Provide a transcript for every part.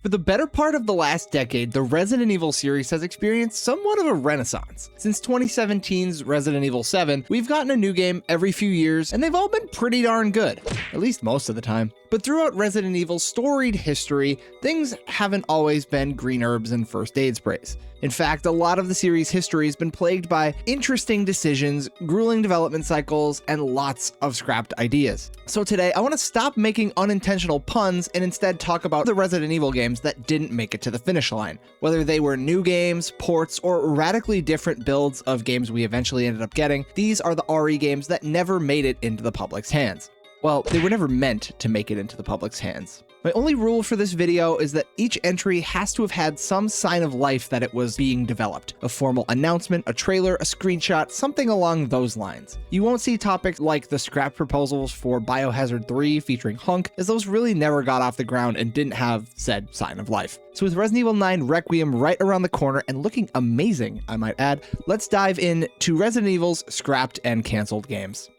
For the better part of the last decade, the Resident Evil series has experienced somewhat of a renaissance. Since 2017's Resident Evil 7, we've gotten a new game every few years, and they've all been pretty darn good, at least most of the time. But throughout Resident Evil's storied history, things haven't always been green herbs and first aid sprays. In fact, a lot of the series' history has been plagued by interesting decisions, grueling development cycles, and lots of scrapped ideas. So today, I want to stop making unintentional puns and instead talk about the Resident Evil games that didn't make it to the finish line. Whether they were new games, ports, or radically different builds of games we eventually ended up getting, these are the RE games that never made it into the public's hands. Well, they were never meant to make it into the public's hands. My only rule for this video is that each entry has to have had some sign of life that it was being developed. A formal announcement, a trailer, a screenshot, something along those lines. You won't see topics like the scrap proposals for Biohazard 3 featuring Hunk, as those really never got off the ground and didn't have said sign of life. So with Resident Evil 9 Requiem right around the corner and looking amazing, I might add, let's dive into Resident Evil's scrapped and canceled games.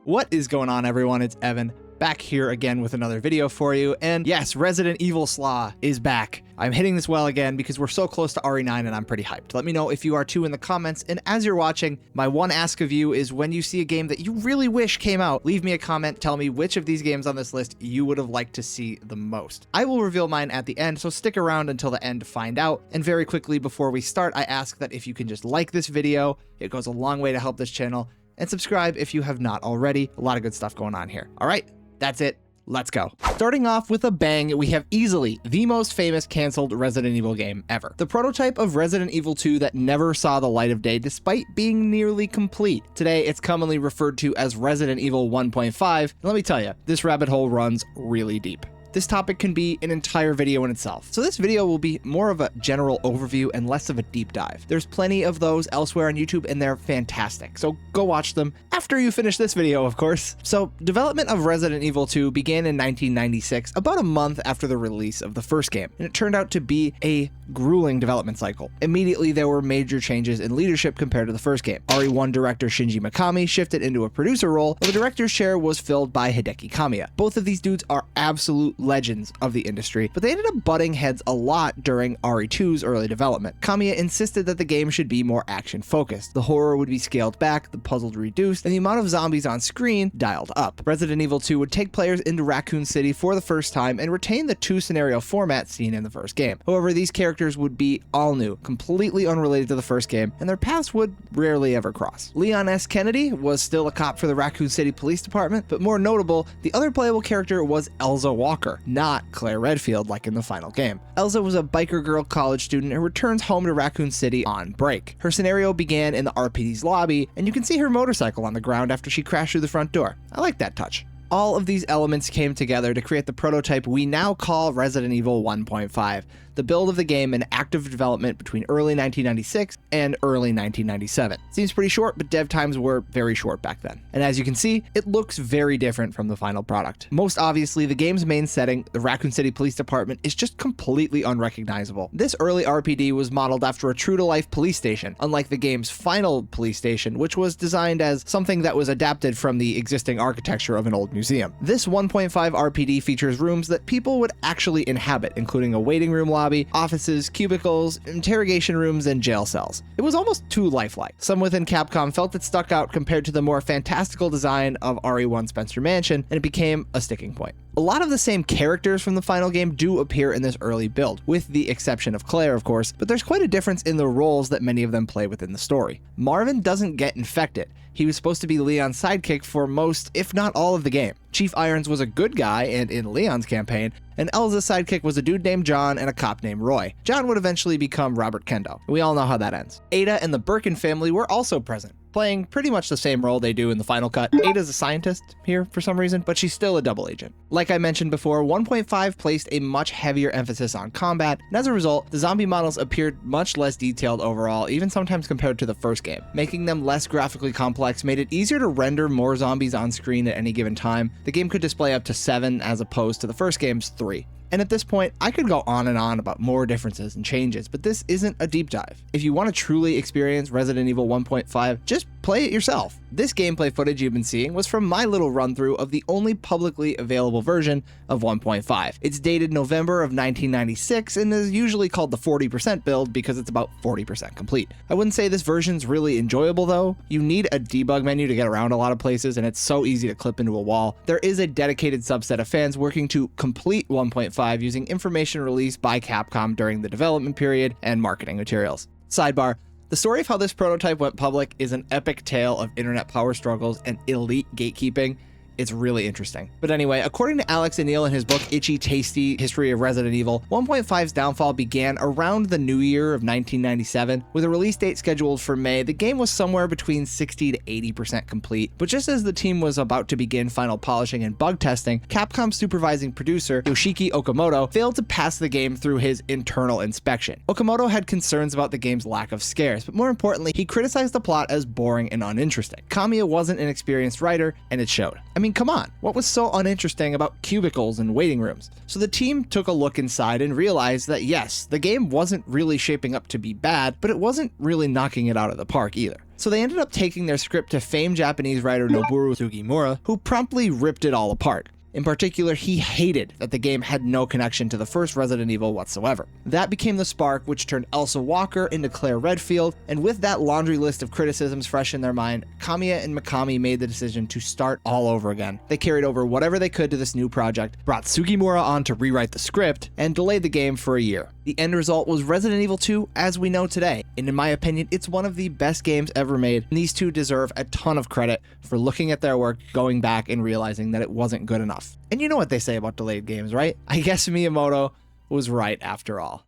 What is going on, everyone? It's Evan, back here again with another video for you, and yes, Resident Evilslaw is back. I'm hitting this well again because we're so close to RE9 and I'm pretty hyped. Let me know if you are too in the comments, and as you're watching, my one ask of you is when you see a game that you really wish came out, leave me a comment, tell me which of these games on this list you would have liked to see the most. I will reveal mine at the end, so stick around until the end to find out. And very quickly before we start, I ask that if you can just like this video, it goes a long way to help this channel, and subscribe if you have not already. A lot of good stuff going on here. All right, that's it. Let's go. Starting off with a bang, we have easily the most famous canceled Resident Evil game ever. The prototype of Resident Evil 2 that never saw the light of day despite being nearly complete. Today, it's commonly referred to as Resident Evil 1.5, and let me tell you, this rabbit hole runs really deep. This topic can be an entire video in itself. So this video will be more of a general overview and less of a deep dive. There's plenty of those elsewhere on YouTube and they're fantastic. So go watch them after you finish this video, of course. So development of Resident Evil 2 began in 1996, about a month after the release of the first game. And it turned out to be a grueling development cycle. Immediately, there were major changes in leadership compared to the first game. RE1 director Shinji Mikami shifted into a producer role, while the director's chair was filled by Hideki Kamiya. Both of these dudes are absolute legends of the industry, but they ended up butting heads a lot during RE2's early development. Kamiya insisted that the game should be more action-focused. The horror would be scaled back, the puzzle reduced, and the amount of zombies on screen dialed up. Resident Evil 2 would take players into Raccoon City for the first time and retain the two-scenario format seen in the first game. However, these characters would be all new, completely unrelated to the first game, and their paths would rarely ever cross. Leon S. Kennedy was still a cop for the Raccoon City Police Department, but more notable, the other playable character was Elza Walker, not Claire Redfield like in the final game. Elza was a biker girl college student who returns home to Raccoon City on break. Her scenario began in the RPD's lobby, and you can see her motorcycle on the ground after she crashed through the front door. I like that touch. All of these elements came together to create the prototype we now call Resident Evil 1.5, the build of the game in active development between early 1996 and early 1997. Seems pretty short, but dev times were very short back then. And as you can see, it looks very different from the final product. Most obviously, the game's main setting, the Raccoon City Police Department, is just completely unrecognizable. This early RPD was modeled after a true-to-life police station, unlike the game's final police station, which was designed as something that was adapted from the existing architecture of an old museum. This 1.5 RPD features rooms that people would actually inhabit, including a waiting room lobby, offices, cubicles, interrogation rooms, and jail cells. It was almost too lifelike. Some within Capcom felt it stuck out compared to the more fantastical design of RE1 Spencer Mansion, and it became a sticking point. A lot of the same characters from the final game do appear in this early build, with the exception of Claire, of course, but there's quite a difference in the roles that many of them play within the story. Marvin doesn't get infected. He was supposed to be Leon's sidekick for most, if not all, of the game. Chief Irons was a good guy and in Leon's campaign, and Elza's sidekick was a dude named John and a cop named Roy. John would eventually become Robert Kendo. We all know how that ends. Ada and the Birkin family were also present, playing pretty much the same role they do in the final cut. Ada's a scientist here for some reason, but she's still a double agent. Like I mentioned before, 1.5 placed a much heavier emphasis on combat, and as a result, the zombie models appeared much less detailed overall, even sometimes compared to the first game. Making them less graphically complex made it easier to render more zombies on screen at any given time. The game could display up to 7 as opposed to the first game's 3. And at this point, I could go on and on about more differences and changes, but this isn't a deep dive. If you want to truly experience Resident Evil 1.5, just play it yourself. This gameplay footage you've been seeing was from my little run-through of the only publicly available version of 1.5. It's dated November of 1996 and is usually called the 40% build because it's about 40% complete. I wouldn't say this version's really enjoyable though. You need a debug menu to get around a lot of places and it's so easy to clip into a wall. There is a dedicated subset of fans working to complete 1.5 using information released by Capcom during the development period and marketing materials. Sidebar. The story of how this prototype went public is an epic tale of internet power struggles and elite gatekeeping. It's really interesting. But anyway, according to Alex and Neil in his book Itchy Tasty History of Resident Evil, 1.5's downfall began around the new year of 1997. With a release date scheduled for May, the game was somewhere between 60 to 80% complete. But just as the team was about to begin final polishing and bug testing, Capcom's supervising producer, Yoshiki Okamoto, failed to pass the game through his internal inspection. Okamoto had concerns about the game's lack of scares, but more importantly, he criticized the plot as boring and uninteresting. Kamiya wasn't an experienced writer, and it showed. Come on, what was so uninteresting about cubicles and waiting rooms? So the team took a look inside and realized that yes, the game wasn't really shaping up to be bad, but it wasn't really knocking it out of the park either. So they ended up taking their script to famed Japanese writer Noboru Sugimura, who promptly ripped it all apart. In particular, he hated that the game had no connection to the first Resident Evil whatsoever. That became the spark which turned Elsa Walker into Claire Redfield, and with that laundry list of criticisms fresh in their mind, Kamiya and Mikami made the decision to start all over again. They carried over whatever they could to this new project, brought Sugimura on to rewrite the script, and delayed the game for a year. The end result was Resident Evil 2 as we know today, and in my opinion, it's one of the best games ever made, and these two deserve a ton of credit for looking at their work, going back and realizing that it wasn't good enough. And you know what they say about delayed games, right? I guess Miyamoto was right after all.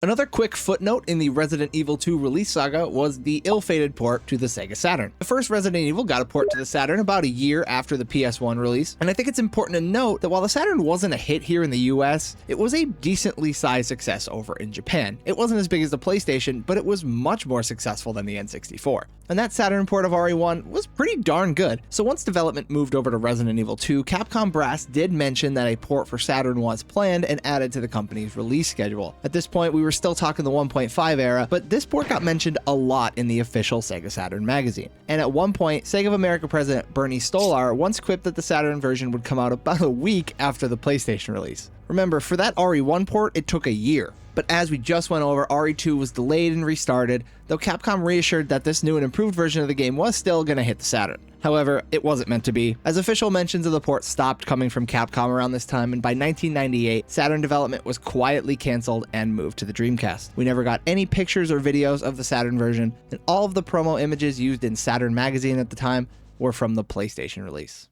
Another quick footnote in the Resident Evil 2 release saga was the ill-fated port to the Sega Saturn. The first Resident Evil got a port to the Saturn about a year after the PS1 release, and I think it's important to note that while the Saturn wasn't a hit here in the US, it was a decently sized success over in Japan. It wasn't as big as the PlayStation, but it was much more successful than the N64. And that Saturn port of RE1 was pretty darn good. So once development moved over to Resident Evil 2, Capcom brass did mention that a port for Saturn was planned and added to the company's release schedule. At this point, we were still talking the 1.5 era, but this port got mentioned a lot in the official Sega Saturn magazine. And at one point, Sega of America president Bernie Stolar once quipped that the Saturn version would come out about a week after the PlayStation release. Remember, for that RE1 port, it took a year. But as we just went over, RE2 was delayed and restarted, though Capcom reassured that this new and improved version of the game was still going to hit the Saturn. However, it wasn't meant to be, as official mentions of the port stopped coming from Capcom around this time, and by 1998, Saturn development was quietly cancelled and moved to the Dreamcast. We never got any pictures or videos of the Saturn version, and all of the promo images used in Saturn magazine at the time were from the PlayStation release.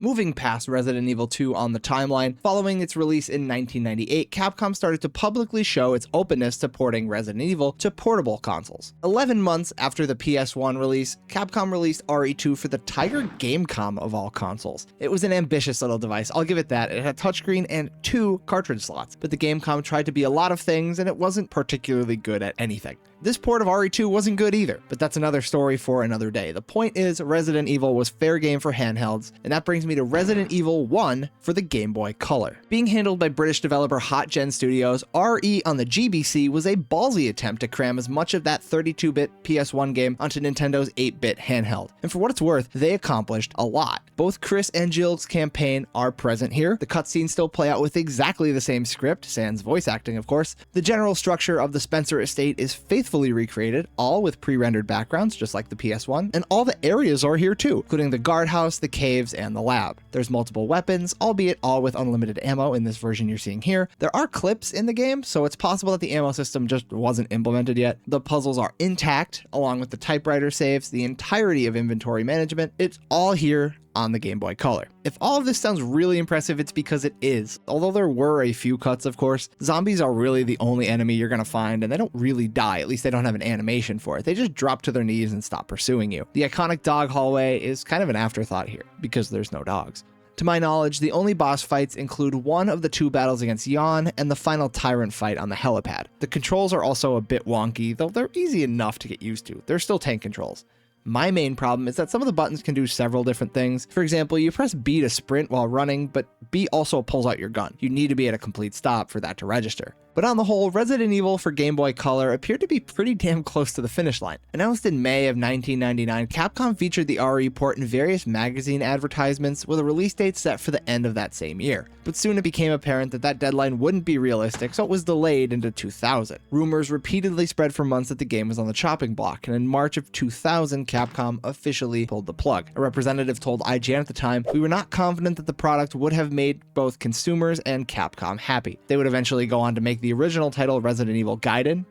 Moving past Resident Evil 2 on the timeline, following its release in 1998, Capcom started to publicly show its openness to porting Resident Evil to portable consoles. 11 months after the PS1 release, Capcom released RE2 for the Tiger Gamecom of all consoles. It was an ambitious little device, I'll give it that. It had a touchscreen and 2 cartridge slots, but the Gamecom tried to be a lot of things and it wasn't particularly good at anything. This port of RE2 wasn't good either, but that's another story for another day. The point is, Resident Evil was fair game for handhelds, and that brings me to Resident Evil 1 for the Game Boy Color. Being handled by British developer Hot Gen Studios, RE on the GBC was a ballsy attempt to cram as much of that 32-bit PS1 game onto Nintendo's 8-bit handheld. And for what it's worth, they accomplished a lot. Both Chris and Jill's campaign are present here. The cutscenes still play out with exactly the same script, sans voice acting of course. The general structure of the Spencer estate is faithfully recreated, all with pre-rendered backgrounds just like the PS1, and all the areas are here too, including the guardhouse, the caves, and the lab. There's multiple weapons, albeit all with unlimited ammo in this version you're seeing here. There are clips in the game, so it's possible that the ammo system just wasn't implemented yet. The puzzles are intact, along with the typewriter saves, the entirety of inventory management. It's all here on the Game Boy Color. If all of this sounds really impressive, it's because it is. Although there were a few cuts, of course, zombies are really the only enemy you're gonna find, and they don't really die. At least they don't have an animation for it. They just drop to their knees and stop pursuing you. The iconic dog hallway is kind of an afterthought here, because there's no dogs. To my knowledge, the only boss fights include one of the 2 battles against Yawn and the final tyrant fight on the helipad. The controls are also a bit wonky, though they're easy enough to get used to. They're still tank controls. My main problem is that some of the buttons can do several different things. For example, you press B to sprint while running, but B also pulls out your gun. You need to be at a complete stop for that to register. But on the whole, Resident Evil for Game Boy Color appeared to be pretty damn close to the finish line. Announced in May of 1999, Capcom featured the RE port in various magazine advertisements with a release date set for the end of that same year. But soon it became apparent that that deadline wouldn't be realistic, so it was delayed into 2000. Rumors repeatedly spread for months that the game was on the chopping block, and in March of 2000, Capcom officially pulled the plug. A representative told IGN at the time, "We were not confident that the product would have made both consumers and Capcom happy." They would eventually go on to make the original title Resident Evil Gaiden,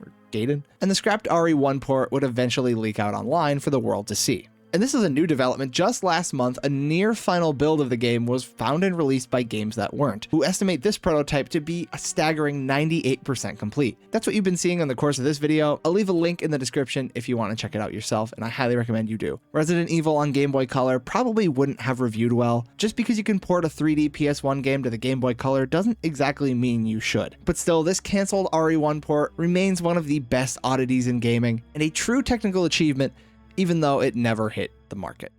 and the scrapped RE1 port would eventually leak out online for the world to see. And this is a new development. Just last month, a near final build of the game was found and released by Games That Weren't, who estimate this prototype to be a staggering 98% complete. That's what you've been seeing in the course of this video. I'll leave a link in the description if you want to check it out yourself, and I highly recommend you do. Resident Evil on Game Boy Color probably wouldn't have reviewed well. Just because you can port a 3D PS1 game to the Game Boy Color doesn't exactly mean you should. But still, this cancelled RE1 port remains one of the best oddities in gaming, and a true technical achievement, even though it never hit the market.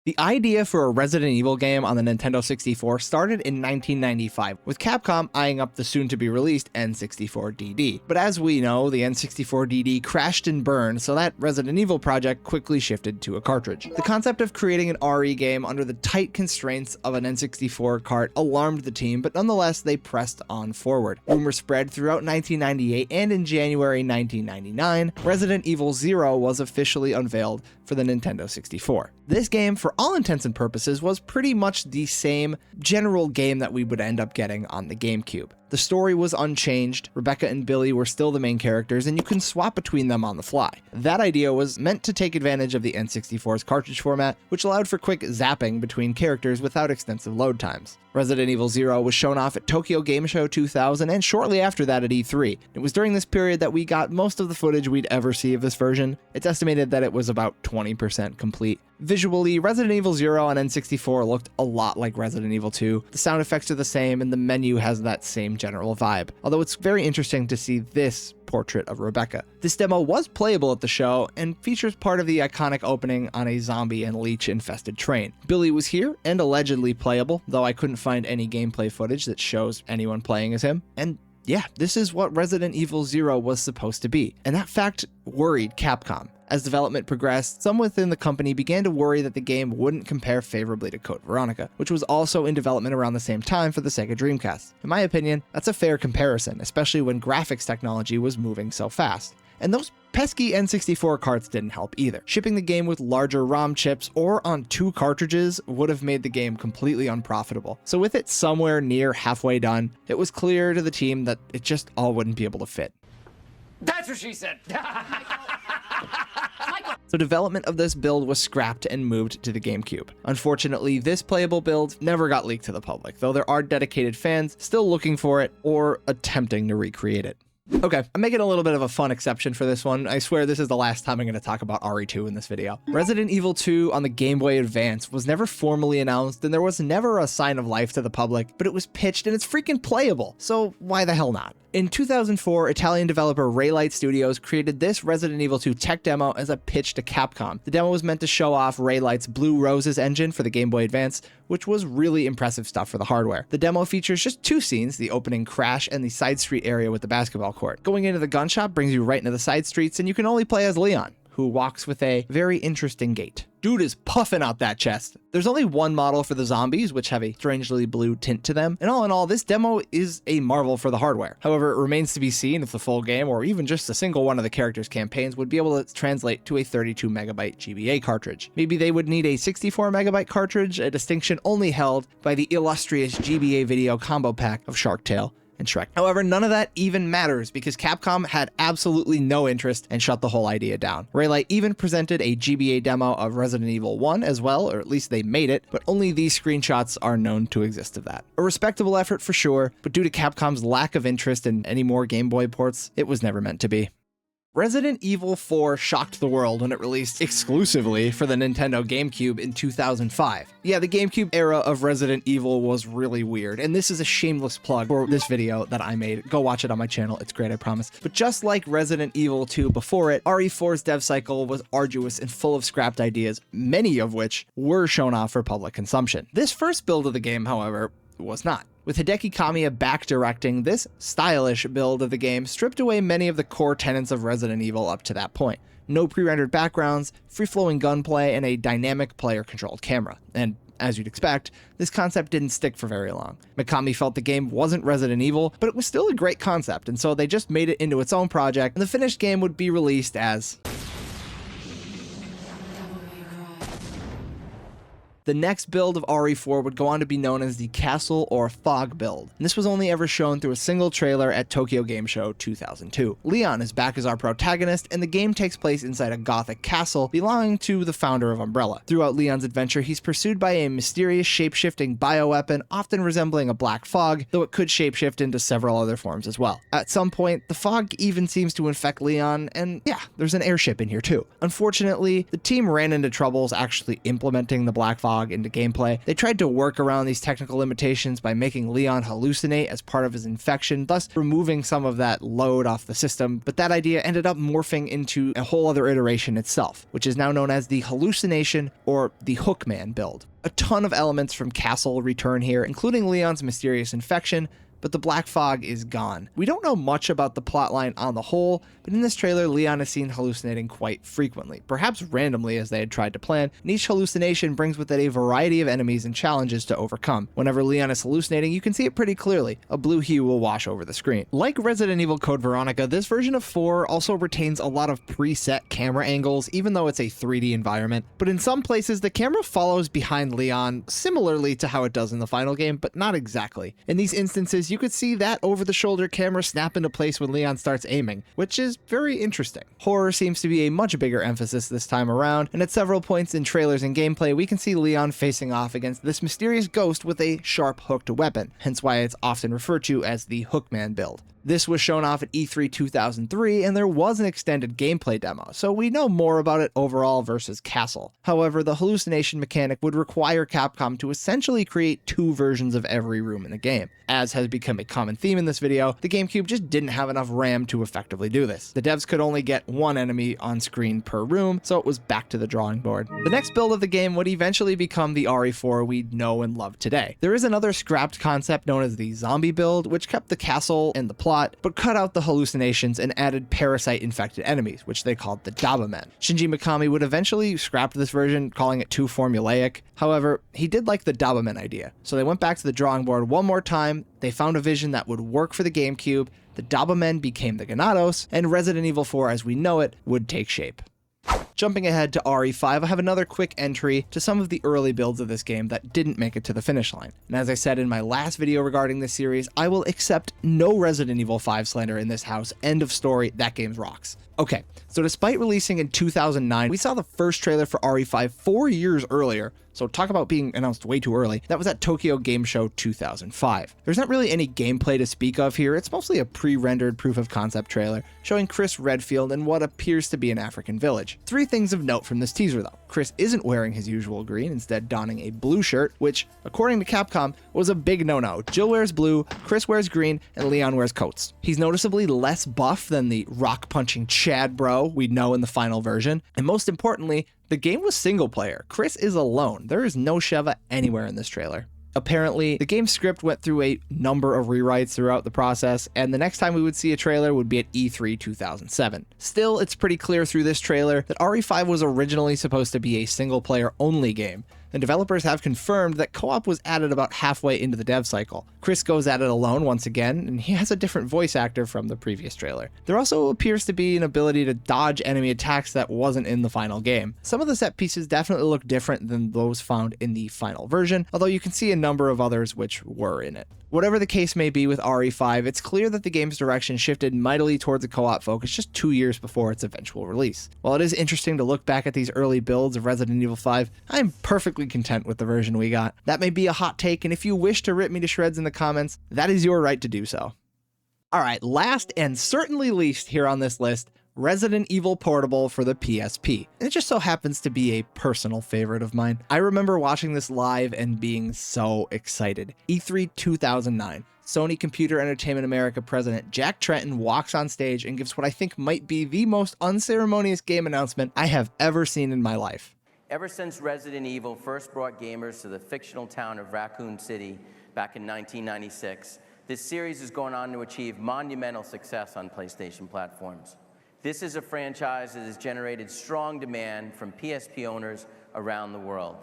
The idea for a Resident Evil game on the Nintendo 64 started in 1995, with Capcom eyeing up the soon-to-be-released N64DD. But as we know, the N64DD crashed and burned, so that Resident Evil project quickly shifted to a cartridge. The concept of creating an RE game under the tight constraints of an N64 cart alarmed the team, but nonetheless, they pressed on forward. Rumors spread throughout 1998, and in January 1999, Resident Evil 0 was officially unveiled for the Nintendo 64. This game, for all intents and purposes, was pretty much the same general game that we would end up getting on the GameCube. The story was unchanged, Rebecca and Billy were still the main characters, and you can swap between them on the fly. That idea was meant to take advantage of the N64's cartridge format, which allowed for quick zapping between characters without extensive load times. Resident Evil 0 was shown off at Tokyo Game Show 2000 and shortly after that at E3. It was during this period that we got most of the footage we'd ever see of this version. It's estimated that it was about 20% complete. Visually, Resident Evil 0 on N64 looked a lot like Resident Evil 2. The sound effects are the same and the menu has that same general vibe. Although it's very interesting to see this portrait of Rebecca. This demo was playable at the show and features part of the iconic opening on a zombie and leech infested train. Billy was here and allegedly playable, though I couldn't find any gameplay footage that shows anyone playing as him. And yeah, this is what Resident Evil 0 was supposed to be. And that fact worried Capcom. As development progressed, some within the company began to worry that the game wouldn't compare favorably to Code Veronica, which was also in development around the same time for the Sega Dreamcast. In my opinion, that's a fair comparison, especially when graphics technology was moving so fast. And those pesky N64 carts didn't help either. Shipping the game with larger ROM chips or on 2 cartridges would have made the game completely unprofitable. So with it somewhere near halfway done, it was clear to the team that it just all wouldn't be able to fit. That's what she said. So development of this build was scrapped and moved to the GameCube. Unfortunately, this playable build never got leaked to the public, though there are dedicated fans still looking for it or attempting to recreate it. Okay, I'm making a little bit of a fun exception for this one. I swear this is the last time I'm going to talk about RE2 in this video. Resident Evil 2 on the Game Boy Advance was never formally announced, and there was never a sign of life to the public, but it was pitched and it's freaking playable, so why the hell not? In 2004, Italian developer Raylight Studios created this Resident Evil 2 tech demo as a pitch to Capcom. The demo was meant to show off Raylight's Blue Roses engine for the Game Boy Advance, which was really impressive stuff for the hardware. The demo features just 2 scenes, the opening crash and the side street area with the basketball court. Going into the gun shop brings you right into the side streets, and you can only play as Leon, who walks with a very interesting gait. Dude is puffing out that chest. There's only one model for the zombies, which have a strangely blue tint to them, and all in all, this demo is a marvel for the hardware. However, it remains to be seen if the full game, or even just a single one of the characters' campaigns, would be able to translate to a 32 megabyte GBA cartridge. Maybe they would need a 64 megabyte cartridge, a distinction only held by the illustrious GBA video combo pack of Shark Tale and Shrek. However, none of that even matters because Capcom had absolutely no interest and shut the whole idea down. Raylight even presented a GBA demo of Resident Evil 1 as well, or at least they made it, but only these screenshots are known to exist of that. A respectable effort for sure, but due to Capcom's lack of interest in any more Game Boy ports, it was never meant to be. Resident Evil 4 shocked the world when it released exclusively for the Nintendo GameCube in 2005. Yeah, the GameCube era of Resident Evil was really weird, and this is a shameless plug for this video that I made. Go watch it on my channel, it's great, I promise. But just like Resident Evil 2 before it, RE4's dev cycle was arduous and full of scrapped ideas, many of which were shown off for public consumption. This first build of the game, however, was not. With Hideki Kamiya back directing, this stylish build of the game stripped away many of the core tenets of Resident Evil up to that point. No pre-rendered backgrounds, free-flowing gunplay, and a dynamic player-controlled camera. And as you'd expect, this concept didn't stick for very long. Mikami felt the game wasn't Resident Evil, but it was still a great concept, and so they just made it into its own project, and the finished game would be released as the next build of RE4 would go on to be known as the Castle or Fog build, and this was only ever shown through a single trailer at Tokyo Game Show 2002. Leon is back as our protagonist, and the game takes place inside a gothic castle belonging to the founder of Umbrella. Throughout Leon's adventure, he's pursued by a mysterious shape-shifting bioweapon, often resembling a black fog, though it could shapeshift into several other forms as well. At some point, the fog even seems to infect Leon, and yeah, there's an airship in here too. Unfortunately, the team ran into troubles actually implementing the black fog into gameplay. They tried to work around these technical limitations by making Leon hallucinate as part of his infection, thus removing some of that load off the system, but that idea ended up morphing into a whole other iteration itself, which is now known as the hallucination or the Hookman build. A ton of elements from Castle return here, including Leon's mysterious infection, but the black fog is gone. We don't know much about the plotline on the whole, but in this trailer, Leon is seen hallucinating quite frequently, perhaps randomly as they had tried to plan, and each hallucination brings with it a variety of enemies and challenges to overcome. Whenever Leon is hallucinating, you can see it pretty clearly. A blue hue will wash over the screen. Like Resident Evil Code Veronica, this version of 4 also retains a lot of preset camera angles, even though it's a 3D environment, but in some places, the camera follows behind Leon, similarly to how it does in the final game, but not exactly. In these instances, you could see that over-the-shoulder camera snap into place when Leon starts aiming, which is very interesting. Horror seems to be a much bigger emphasis this time around, and at several points in trailers and gameplay, we can see Leon facing off against this mysterious ghost with a sharp hooked weapon, hence why it's often referred to as the Hookman build. This was shown off at E3 2003, and there was an extended gameplay demo, so we know more about it overall versus Castle. However, the hallucination mechanic would require Capcom to essentially create 2 versions of every room in the game. As has become a common theme in this video, the GameCube just didn't have enough RAM to effectively do this. The devs could only get 1 enemy on screen per room, so it was back to the drawing board. The next build of the game would eventually become the RE4 we know and love today. There is another scrapped concept known as the zombie build, which kept the castle and the plot, but cut out the hallucinations and added parasite-infected enemies, which they called the Dabamen. Shinji Mikami would eventually scrap this version, calling it too formulaic. However, he did like the Dabamen idea, so they went back to the drawing board one more time. They found a vision that would work for the GameCube, the Dabamen became the Ganados, and Resident Evil 4 as we know it would take shape. Jumping ahead to RE5, I have another quick entry to some of the early builds of this game that didn't make it to the finish line. And as I said in my last video regarding this series, I will accept no Resident Evil 5 slander in this house. End of story, that game rocks. Okay, so despite releasing in 2009, we saw the first trailer for RE5 4 years earlier, so talk about being announced way too early. That was at Tokyo Game Show 2005. There's not really any gameplay to speak of here, it's mostly a pre-rendered proof of concept trailer showing Chris Redfield in what appears to be an African village. 3 things of note from this teaser though. Chris isn't wearing his usual green, instead donning a blue shirt, which, according to Capcom, was a big no-no. Jill wears blue, Chris wears green, and Leon wears coats. He's noticeably less buff than the rock-punching Chad bro we know in the final version, and most importantly, the game was single player. Chris is alone. There is no Sheva anywhere in this trailer. Apparently, the game's script went through a number of rewrites throughout the process, and the next time we would see a trailer would be at E3 2007. Still, it's pretty clear through this trailer that RE5 was originally supposed to be a single-player only game, and developers have confirmed that co-op was added about halfway into the dev cycle. Chris goes at it alone once again, and he has a different voice actor from the previous trailer. There also appears to be an ability to dodge enemy attacks that wasn't in the final game. Some of the set pieces definitely look different than those found in the final version, although you can see a number of others which were in it. Whatever the case may be with RE5, it's clear that the game's direction shifted mightily towards a co-op focus just 2 years before its eventual release. While it is interesting to look back at these early builds of Resident Evil 5, I'm perfectly content with the version we got. That may be a hot take, and if you wish to rip me to shreds in the comments, that is your right to do so. Alright, last and certainly least here on this list, Resident Evil Portable for the PSP. And it just so happens to be a personal favorite of mine. I remember watching this live and being so excited. E3 2009. Sony Computer Entertainment America president Jack Tretton walks on stage and gives what I think might be the most unceremonious game announcement I have ever seen in my life. Ever since Resident Evil first brought gamers to the fictional town of Raccoon City back in 1996, this series has gone on to achieve monumental success on PlayStation platforms. This is a franchise that has generated strong demand from PSP owners around the world.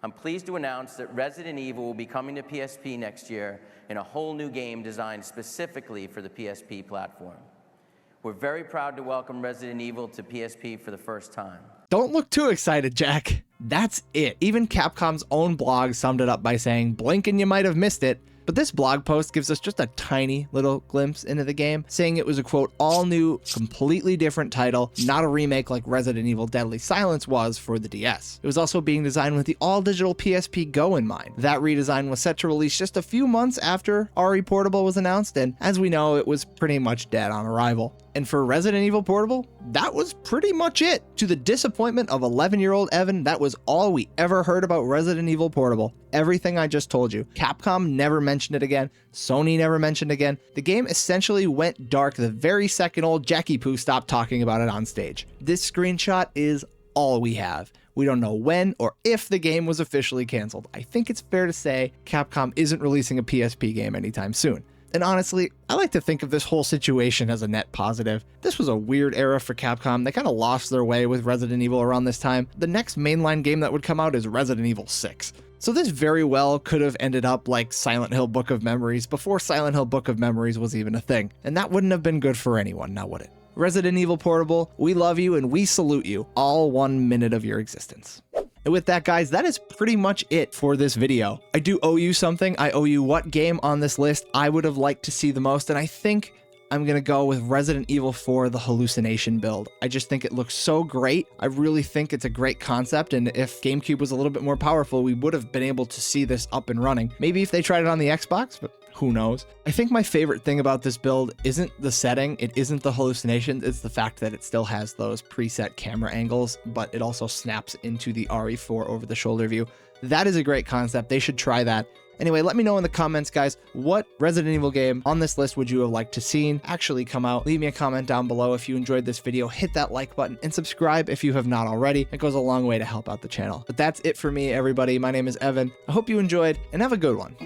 I'm pleased to announce that Resident Evil will be coming to PSP next year in a whole new game designed specifically for the PSP platform. We're very proud to welcome Resident Evil to PSP for the first time. Don't look too excited, Jack. That's it. Even Capcom's own blog summed it up by saying, blink and you might have missed it. But this blog post gives us just a tiny little glimpse into the game, saying it was a quote, all new, completely different title, not a remake like Resident Evil Deadly Silence was for the DS. It was also being designed with the all-digital PSP Go in mind. That redesign was set to release just a few months after RE Portable was announced, and as we know, it was pretty much dead on arrival. And for Resident Evil Portable, that was pretty much it. To the disappointment of 11-year-old Evan, that was all we ever heard about Resident Evil Portable. Everything I just told you. Capcom never mentioned it again. Sony never mentioned again. The game essentially went dark the very second old Jackie Poo stopped talking about it on stage. This screenshot is all we have. We don't know when or if the game was officially canceled. I think it's fair to say Capcom isn't releasing a PSP game anytime soon. And honestly, I like to think of this whole situation as a net positive. This was a weird era for Capcom. They kind of lost their way with Resident Evil around this time. The next mainline game that would come out is Resident Evil 6. So this very well could have ended up like Silent Hill Book of Memories before Silent Hill Book of Memories was even a thing. And that wouldn't have been good for anyone, now would it? Resident Evil Portable, we love you and we salute you, all 1 minute of your existence. And with that, guys, that is pretty much it for this video. I do owe you something. I owe you what game on this list I would have liked to see the most, and I think I'm gonna go with Resident Evil 4, the hallucination build. I just think it looks so great. I really think it's a great concept, and if GameCube was a little bit more powerful, we would have been able to see this up and running. Maybe if they tried it on the Xbox, but who knows? I think my favorite thing about this build isn't the setting, it isn't the hallucinations, it's the fact that it still has those preset camera angles, but it also snaps into the RE4 over-the-shoulder view. That is a great concept. They should try that. Anyway, let me know in the comments, guys, what Resident Evil game on this list would you have liked to see actually come out? Leave me a comment down below if you enjoyed this video. Hit that like button and subscribe if you have not already. It goes a long way to help out the channel. But that's it for me, everybody. My name is Evan. I hope you enjoyed and have a good one.